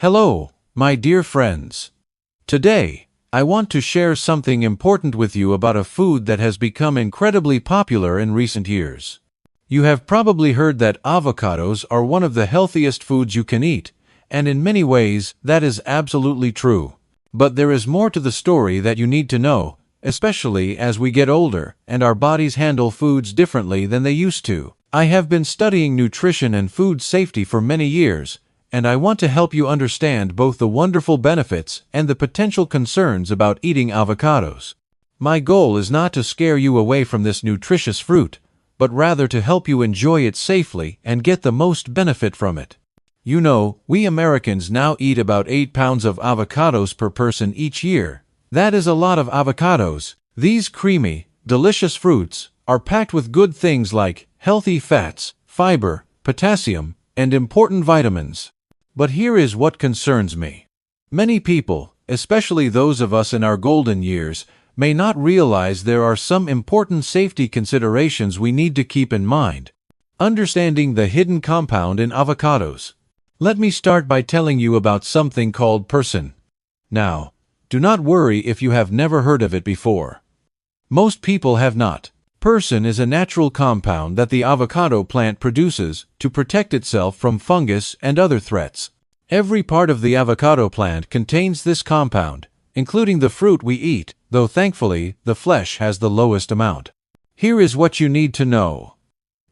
Hello, my dear friends. Today, I want to share something important with you about a food that has become incredibly popular in recent years. You have probably heard that avocados are one of the healthiest foods you can eat, and in many ways, that is absolutely true. But there is more to the story that you need to know, especially as we get older and our bodies handle foods differently than they used to. I have been studying nutrition and food safety for many years, and I want to help you understand both the wonderful benefits and the potential concerns about eating avocados. My goal is not to scare you away from this nutritious fruit, but rather to help you enjoy it safely and get the most benefit from it. You know, we Americans now eat about 8 pounds of avocados per person each year. That is a lot of avocados. These creamy, delicious fruits are packed with good things like healthy fats, fiber, potassium, and important vitamins. But here is what concerns me. Many people, especially those of us in our golden years, may not realize there are some important safety considerations we need to keep in mind. Understanding the hidden compound in avocados. Let me start by telling you about something called persin. Now, do not worry if you have never heard of it before. Most people have not. Persin is a natural compound that the avocado plant produces to protect itself from fungus and other threats. Every part of the avocado plant contains this compound, including the fruit we eat, though thankfully the flesh has the lowest amount. Here is what you need to know.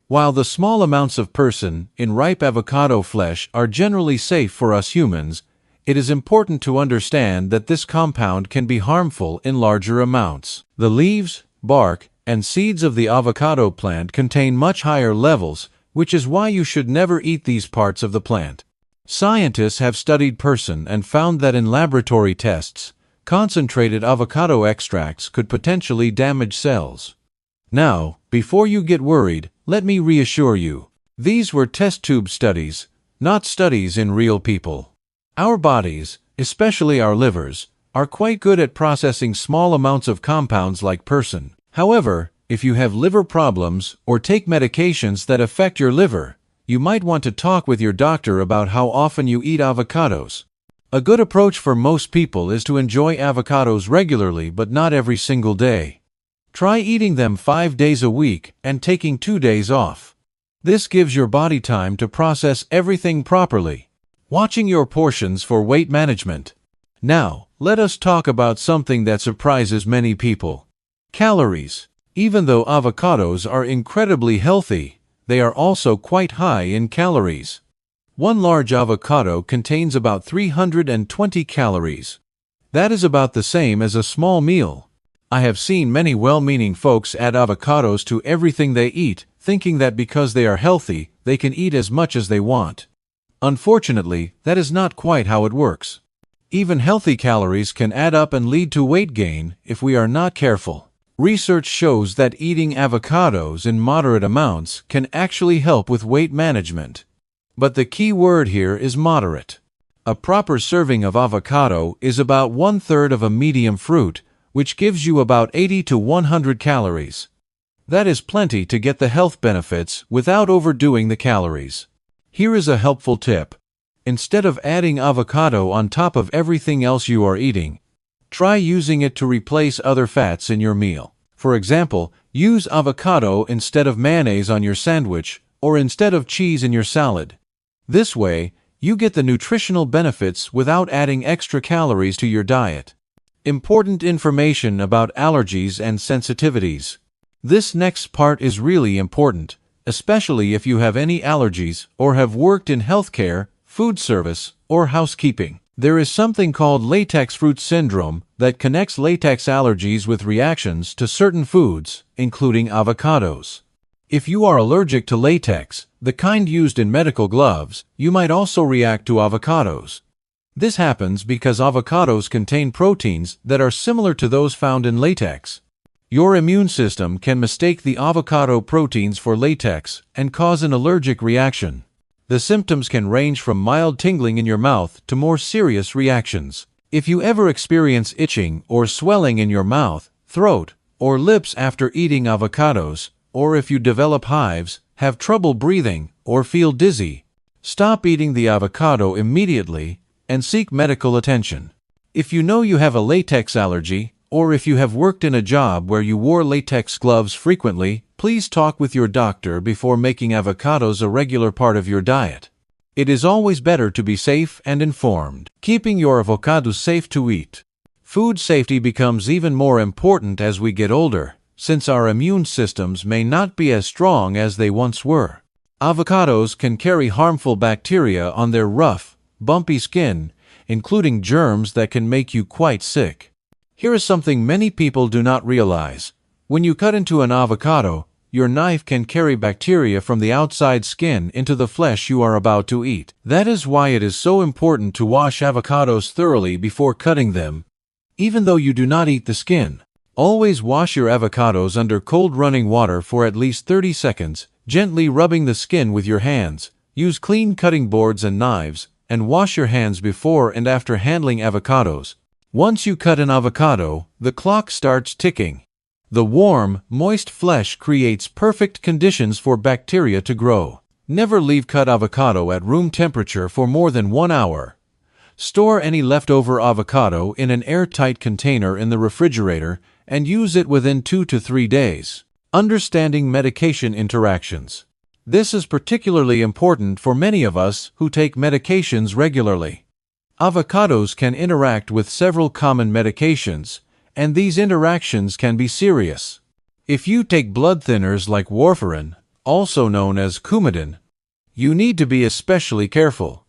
While the small amounts of persin in ripe avocado flesh are generally safe for us humans, it is important to understand that this compound can be harmful in larger amounts. The leaves, bark, and seeds of the avocado plant contain much higher levels, which is why you should never eat these parts of the plant. Scientists have studied persin and found that in laboratory tests, concentrated avocado extracts could potentially damage cells. Now, before you get worried, let me reassure you. These were test tube studies, not studies in real people. Our bodies, especially our livers, are quite good at processing small amounts of compounds like persin. However, if you have liver problems or take medications that affect your liver, you might want to talk with your doctor about how often you eat avocados. A good approach for most people is to enjoy avocados regularly but not every single day. Try eating them 5 days a week and taking 2 days off. This gives your body time to process everything properly. Watching your portions for weight management. Now, let us talk about something that surprises many people. Calories. Even though avocados are incredibly healthy, they are also quite high in calories. One large avocado contains about 320 calories. That is about the same as a small meal. I have seen many well-meaning folks add avocados to everything they eat, thinking that because they are healthy, they can eat as much as they want. Unfortunately, that is not quite how it works. Even healthy calories can add up and lead to weight gain if we are not careful. Research shows that eating avocados in moderate amounts can actually help with weight management. But the key word here is moderate. A proper serving of avocado is about 1/3 of a medium fruit, which gives you about 80 to 100 calories. That is plenty to get the health benefits without overdoing the calories. Here is a helpful tip. Instead of adding avocado on top of everything else you are eating, try using it to replace other fats in your meal. For example, use avocado instead of mayonnaise on your sandwich or instead of cheese in your salad. This way, you get the nutritional benefits without adding extra calories to your diet. Important information about allergies and sensitivities. This next part is really important, especially if you have any allergies or have worked in healthcare, food service, or housekeeping. There is something called latex fruit syndrome that connects latex allergies with reactions to certain foods, including avocados. If you are allergic to latex, the kind used in medical gloves, you might also react to avocados. This happens because avocados contain proteins that are similar to those found in latex. Your immune system can mistake the avocado proteins for latex and cause an allergic reaction. The symptoms can range from mild tingling in your mouth to more serious reactions. If you ever experience itching or swelling in your mouth, throat, or lips after eating avocados, or if you develop hives, have trouble breathing, or feel dizzy, stop eating the avocado immediately and seek medical attention. If you know you have a latex allergy, or if you have worked in a job where you wore latex gloves frequently, please talk with your doctor before making avocados a regular part of your diet. It is always better to be safe and informed. Keeping your avocados safe to eat. Food safety becomes even more important as we get older, since our immune systems may not be as strong as they once were. Avocados can carry harmful bacteria on their rough, bumpy skin, including germs that can make you quite sick. Here is something many people do not realize. When you cut into an avocado, your knife can carry bacteria from the outside skin into the flesh you are about to eat. That is why it is so important to wash avocados thoroughly before cutting them, even though you do not eat the skin. Always wash your avocados under cold running water for at least 30 seconds, gently rubbing the skin with your hands. Use clean cutting boards and knives, and wash your hands before and after handling avocados. Once you cut an avocado, the clock starts ticking. The warm, moist flesh creates perfect conditions for bacteria to grow. Never leave cut avocado at room temperature for more than 1 hour. Store any leftover avocado in an airtight container in the refrigerator and use it within 2 to 3 days. Understanding medication interactions. This is particularly important for many of us who take medications regularly. Avocados can interact with several common medications, and these interactions can be serious. If you take blood thinners like warfarin, also known as Coumadin, you need to be especially careful.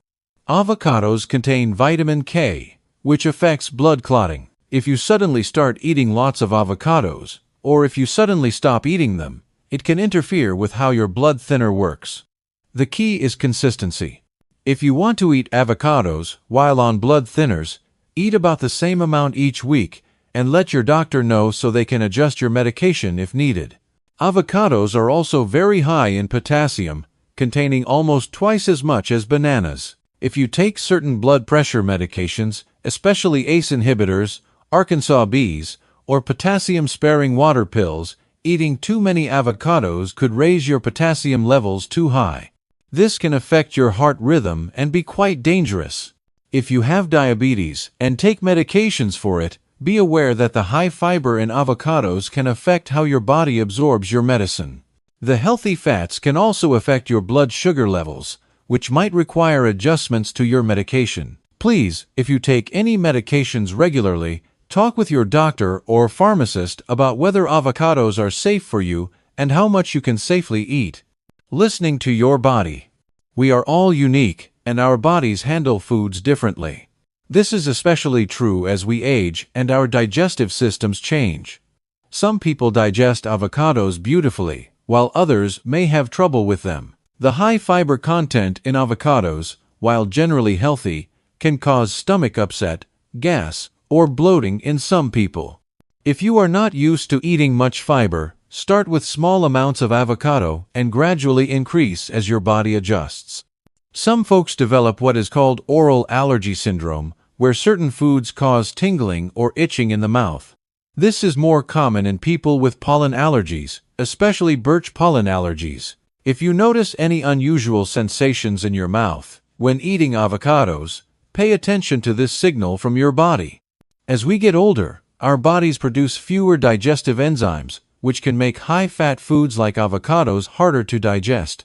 Avocados contain vitamin K, which affects blood clotting. If you suddenly start eating lots of avocados, or if you suddenly stop eating them, it can interfere with how your blood thinner works. The key is consistency. If you want to eat avocados while on blood thinners, eat about the same amount each week and let your doctor know so they can adjust your medication if needed. Avocados are also very high in potassium, containing almost twice as much as bananas. If you take certain blood pressure medications, especially ACE inhibitors, Arkansas bees, or potassium-sparing water pills, eating too many avocados could raise your potassium levels too high. This can affect your heart rhythm and be quite dangerous. If you have diabetes and take medications for it, be aware that the high fiber in avocados can affect how your body absorbs your medicine. The healthy fats can also affect your blood sugar levels, which might require adjustments to your medication. Please, if you take any medications regularly, talk with your doctor or pharmacist about whether avocados are safe for you and how much you can safely eat. Listening to your body. We are all unique, and our bodies handle foods differently. This is especially true as we age and our digestive systems change. Some people digest avocados beautifully, while others may have trouble with them. The high fiber content in avocados, while generally healthy, can cause stomach upset, gas, or bloating in some people. If you are not used to eating much fiber, start with small amounts of avocado and gradually increase as your body adjusts. Some folks develop what is called oral allergy syndrome, where certain foods cause tingling or itching in the mouth. This is more common in people with pollen allergies, especially birch pollen allergies. If you notice any unusual sensations in your mouth when eating avocados, pay attention to this signal from your body. As we get older, our bodies produce fewer digestive enzymes, which can make high-fat foods like avocados harder to digest.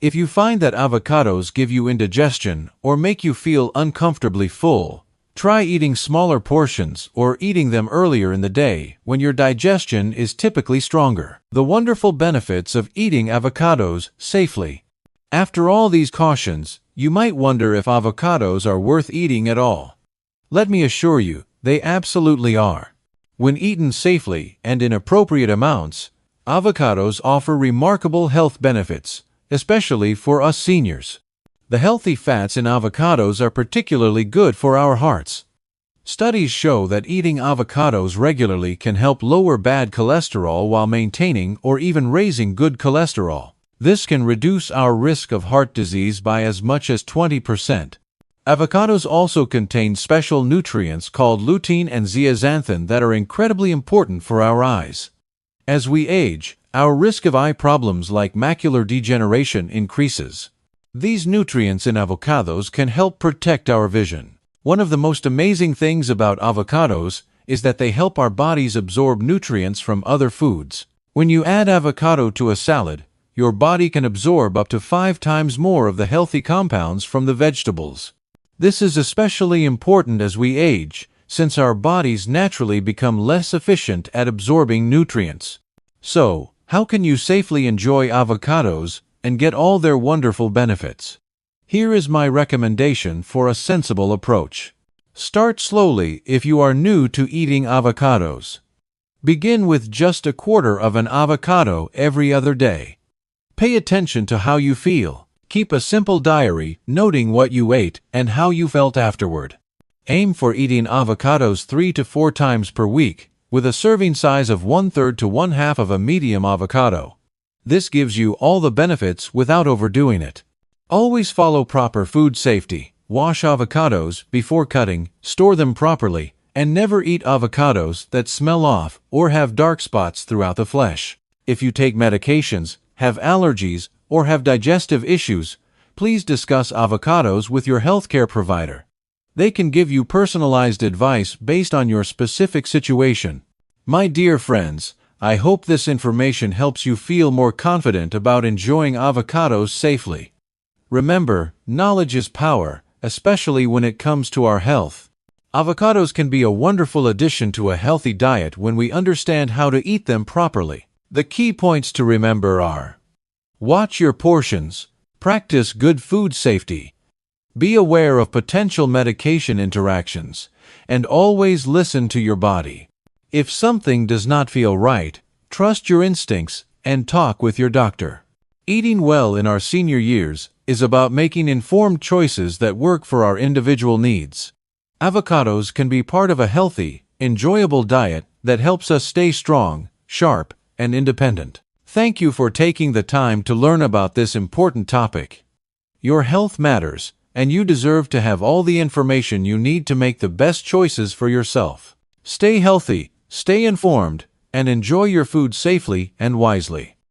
If you find that avocados give you indigestion or make you feel uncomfortably full, try eating smaller portions or eating them earlier in the day when your digestion is typically stronger. The wonderful benefits of eating avocados safely. After all these cautions, you might wonder if avocados are worth eating at all. Let me assure you, they absolutely are. When eaten safely and in appropriate amounts, avocados offer remarkable health benefits, especially for us seniors. The healthy fats in avocados are particularly good for our hearts. Studies show that eating avocados regularly can help lower bad cholesterol while maintaining or even raising good cholesterol. This can reduce our risk of heart disease by as much as 20%. Avocados also contain special nutrients called lutein and zeaxanthin that are incredibly important for our eyes. As we age, our risk of eye problems like macular degeneration increases. These nutrients in avocados can help protect our vision. One of the most amazing things about avocados is that they help our bodies absorb nutrients from other foods. When you add avocado to a salad, your body can absorb up to 5 times more of the healthy compounds from the vegetables. This is especially important as we age, since our bodies naturally become less efficient at absorbing nutrients. So, how can you safely enjoy avocados and get all their wonderful benefits? Here is my recommendation for a sensible approach. Start slowly if you are new to eating avocados. Begin with just 1/4 of an avocado every other day. Pay attention to how you feel. Keep a simple diary noting what you ate and how you felt afterward. Aim for eating avocados 3 to 4 times per week, with a serving size of 1/3 to 1/2 of a medium avocado. This gives you all the benefits without overdoing it. Always follow proper food safety. Wash avocados before cutting, store them properly, and never eat avocados that smell off or have dark spots throughout the flesh. If you take medications, have allergies, or have digestive issues, please discuss avocados with your healthcare provider. They can give you personalized advice based on your specific situation. My dear friends, I hope this information helps you feel more confident about enjoying avocados safely. Remember, knowledge is power, especially when it comes to our health. Avocados can be a wonderful addition to a healthy diet when we understand how to eat them properly. The key points to remember are: watch your portions, practice good food safety, be aware of potential medication interactions, and always listen to your body. If something does not feel right, trust your instincts and talk with your doctor. Eating well in our senior years is about making informed choices that work for our individual needs. Avocados can be part of a healthy, enjoyable diet that helps us stay strong, sharp, and independent. Thank you for taking the time to learn about this important topic. Your health matters, and you deserve to have all the information you need to make the best choices for yourself. Stay healthy, stay informed, and enjoy your food safely and wisely.